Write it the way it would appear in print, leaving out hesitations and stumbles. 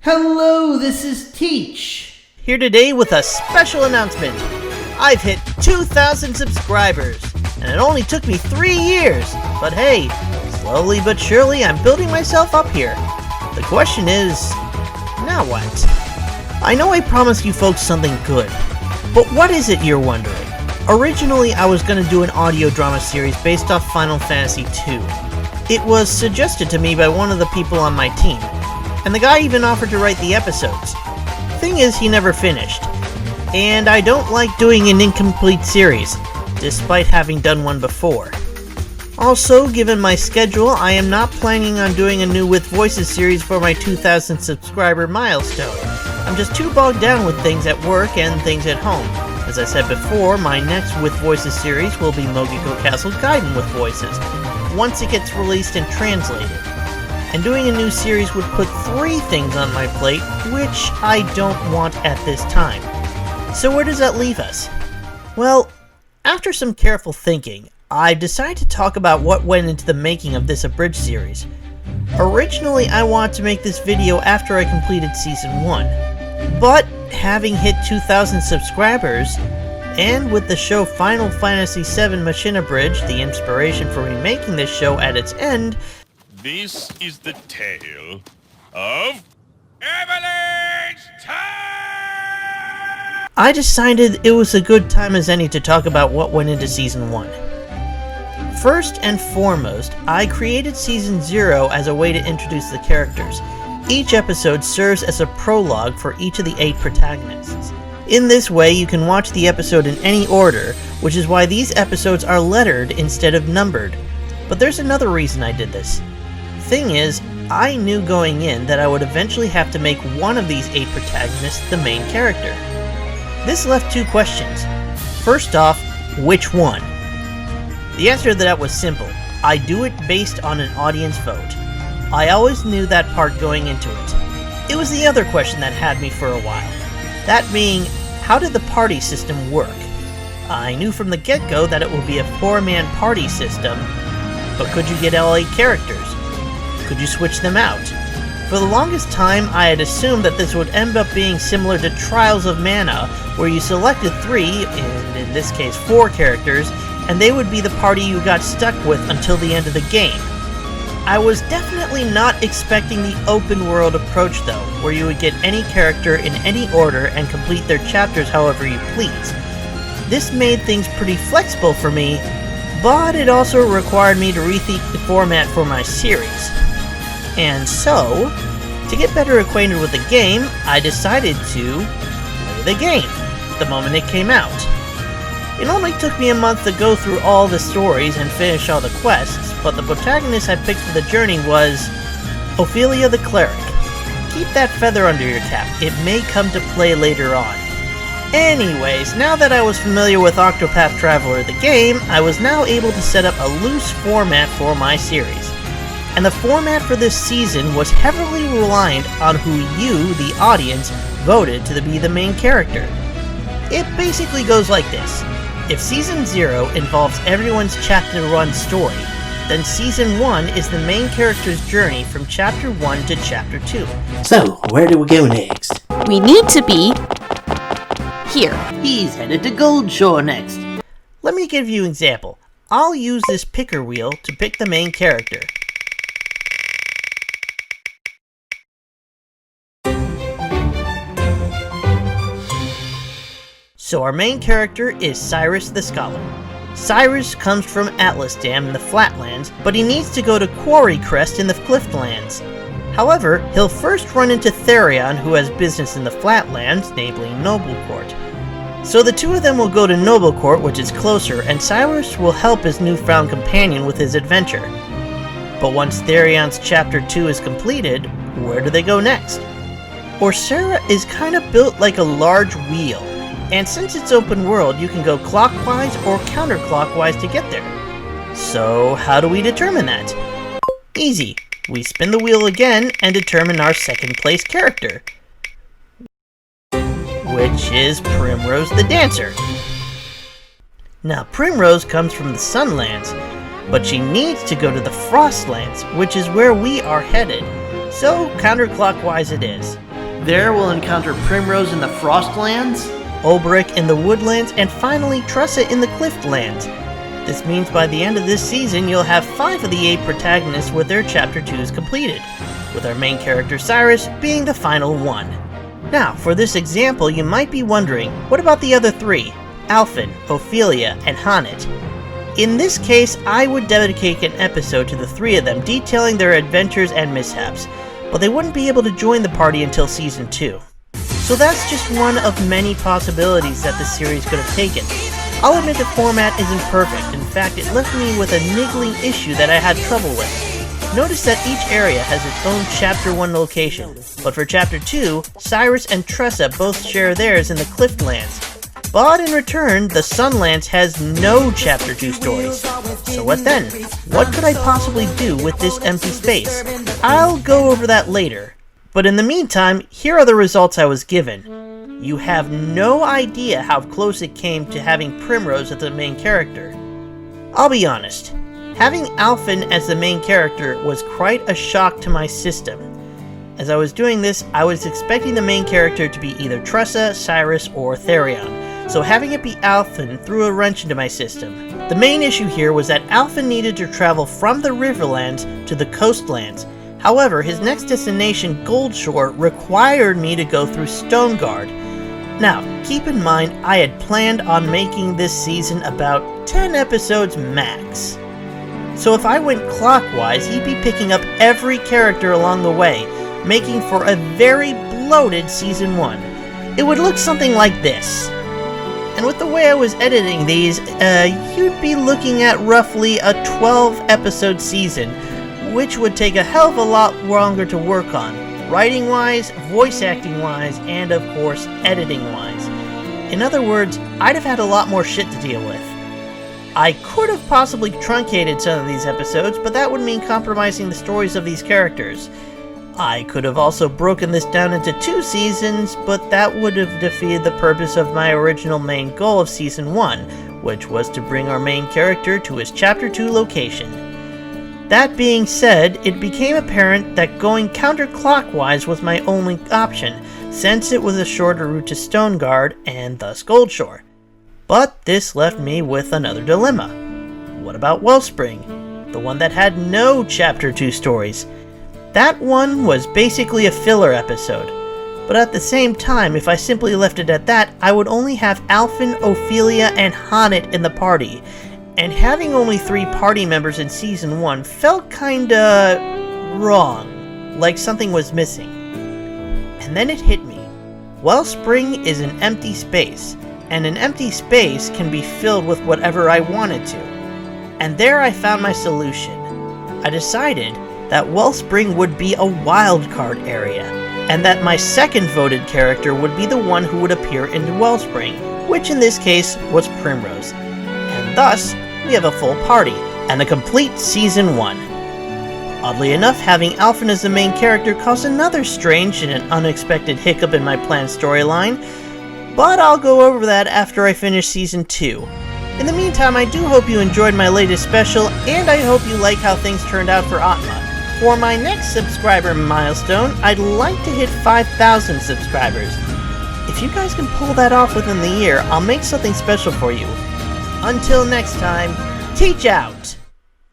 Hello, this is Teach. Here today with a special announcement. I've hit 2,000 subscribers, and it only took me 3 years. But hey, slowly but surely I'm building myself up here. The question is, now what? I know I promised you folks something good, but what is it, you're wondering? Originally, I was going to do an audio drama series based off Final Fantasy II. It was suggested to me by one of the people on my team, and the guy even offered to write the episodes. Thing is, he never finished. And I don't like doing an incomplete series, despite having done one before. Also, given my schedule, I am not planning on doing a new With Voices series for my 2,000 subscriber milestone. I'm just too bogged down with things at work and things at home. As I said before, my next With Voices series will be Mogiko Castle Gaiden with Voices, once it gets released and translated. And doing a new series would put 3 things on my plate, which I don't want at this time. So where does that leave us? Well, after some careful thinking, I decided to talk about what went into the making of this abridged series. Originally, I wanted to make this video after I completed Season 1, but having hit 2,000 subscribers, and with the show Final Fantasy VII Machine Abridged, the inspiration for remaking this show at its end, this is the tale of Avalanche Time! I decided it was a good time as any to talk about what went into Season 1. First and foremost, I created Season 0 as a way to introduce the characters. Each episode serves as a prologue for each of the 8 protagonists. In this way, you can watch the episode in any order, which is why these episodes are lettered instead of numbered. But there's another reason I did this. Thing is, I knew going in that I would eventually have to make one of these 8 protagonists the main character. This left 2 questions. First off, which one? The answer to that was simple. I do it based on an audience vote. I always knew that part going into it. It was the other question that had me for a while. That being, how did the party system work? I knew from the get-go that it would be a 4-man party system, but could you get all 8 characters? Could you switch them out? For the longest time, I had assumed that this would end up being similar to Trials of Mana, where you selected 3, and in this case 4 characters, and they would be the party you got stuck with until the end of the game. I was definitely not expecting the open world approach though, where you would get any character in any order and complete their chapters however you please. This made things pretty flexible for me, but it also required me to rethink the format for my series. And so, to get better acquainted with the game, I decided to play the game the moment it came out. It only took me a month to go through all the stories and finish all the quests, but the protagonist I picked for the journey was Ophelia the Cleric. Keep that feather under your cap, it may come to play later on. Anyways, now that I was familiar with Octopath Traveler the game, I was now able to set up a loose format for my series. And the format for this season was heavily reliant on who you, the audience, voted to be the main character. It basically goes like this. If Season 0 involves everyone's Chapter 1 story, then Season 1 is the main character's journey from Chapter 1 to Chapter 2. So, where do we go next? We need to be here. He's headed to Goldshore next. Let me give you an example. I'll use this picker wheel to pick the main character. So our main character is Cyrus the Scholar. Cyrus comes from Atlas Dam in the Flatlands, but he needs to go to Quarry Crest in the Clifflands. However, he'll first run into Therion, who has business in the Flatlands, namely Noblecourt. So the two of them will go to Noblecourt, which is closer, and Cyrus will help his newfound companion with his adventure. But once Therion's Chapter 2 is completed, where do they go next? Orsera is kinda built like a large wheel, and since it's open world, you can go clockwise or counterclockwise to get there. So how do we determine that? Easy. We spin the wheel again and determine our second place character, which is Primrose the Dancer. Now Primrose comes from the Sunlands, but she needs to go to the Frostlands, which is where we are headed, so counterclockwise it is. There we'll encounter Primrose in the Frostlands. Ulbrich in the Woodlands, and finally Tressa in the Cliftlands. This means by the end of this season, you'll have 5 of the 8 protagonists with their Chapter 2s completed, with our main character Cyrus being the final one. Now, for this example, you might be wondering, what about the other 3? Alphen, Ophelia, and Hannet. In this case, I would dedicate an episode to the 3 of them detailing their adventures and mishaps, but they wouldn't be able to join the party until Season 2. So that's just one of many possibilities that the series could have taken. I'll admit the format isn't perfect. In fact, it left me with a niggling issue that I had trouble with. Notice that each area has its own Chapter 1 location, but for Chapter 2, Cyrus and Tressa both share theirs in the Cliftlands. But in return, the Sunlands has no Chapter 2 stories. So what then? What could I possibly do with this empty space? I'll go over that later. But in the meantime, here are the results I was given. You have no idea how close it came to having Primrose as the main character. I'll be honest, having Alphen as the main character was quite a shock to my system. As I was doing this, I was expecting the main character to be either Tressa, Cyrus, or Therion, so having it be Alphen threw a wrench into my system. The main issue here was that Alphen needed to travel from the Riverlands to the Coastlands. However, his next destination, Goldshore, required me to go through Stoneguard. Now, keep in mind, I had planned on making this season about 10 episodes max. So if I went clockwise, he'd be picking up every character along the way, making for a very bloated Season 1. It would look something like this. And with the way I was editing these, you'd be looking at roughly a 12-episode season, which would take a hell of a lot longer to work on, writing-wise, voice acting-wise, and of course, editing-wise. In other words, I'd have had a lot more shit to deal with. I could have possibly truncated some of these episodes, but that would mean compromising the stories of these characters. I could have also broken this down into 2 seasons, but that would have defeated the purpose of my original main goal of Season 1, which was to bring our main character to his Chapter 2 location. That being said, it became apparent that going counterclockwise was my only option, since it was a shorter route to Stoneguard and thus Goldshore. But this left me with another dilemma. What about Wellspring, the one that had no Chapter 2 stories? That one was basically a filler episode. But at the same time, if I simply left it at that, I would only have Alphen, Ophelia, and Hannet in the party. And having only 3 party members in Season 1 felt kinda wrong, like something was missing. And then it hit me. Wellspring is an empty space, and an empty space can be filled with whatever I wanted to. And there I found my solution. I decided that Wellspring would be a wildcard area, and that my second voted character would be the one who would appear in Wellspring, which in this case was Primrose. And thus, we have a full party, and a complete Season 1. Oddly enough, having Alphen as the main character caused another strange and unexpected hiccup in my planned storyline, but I'll go over that after I finish Season 2. In the meantime, I do hope you enjoyed my latest special, and I hope you like how things turned out for OTMA. For my next subscriber milestone, I'd like to hit 5,000 subscribers. If you guys can pull that off within the year, I'll make something special for you. Until next time, teach out!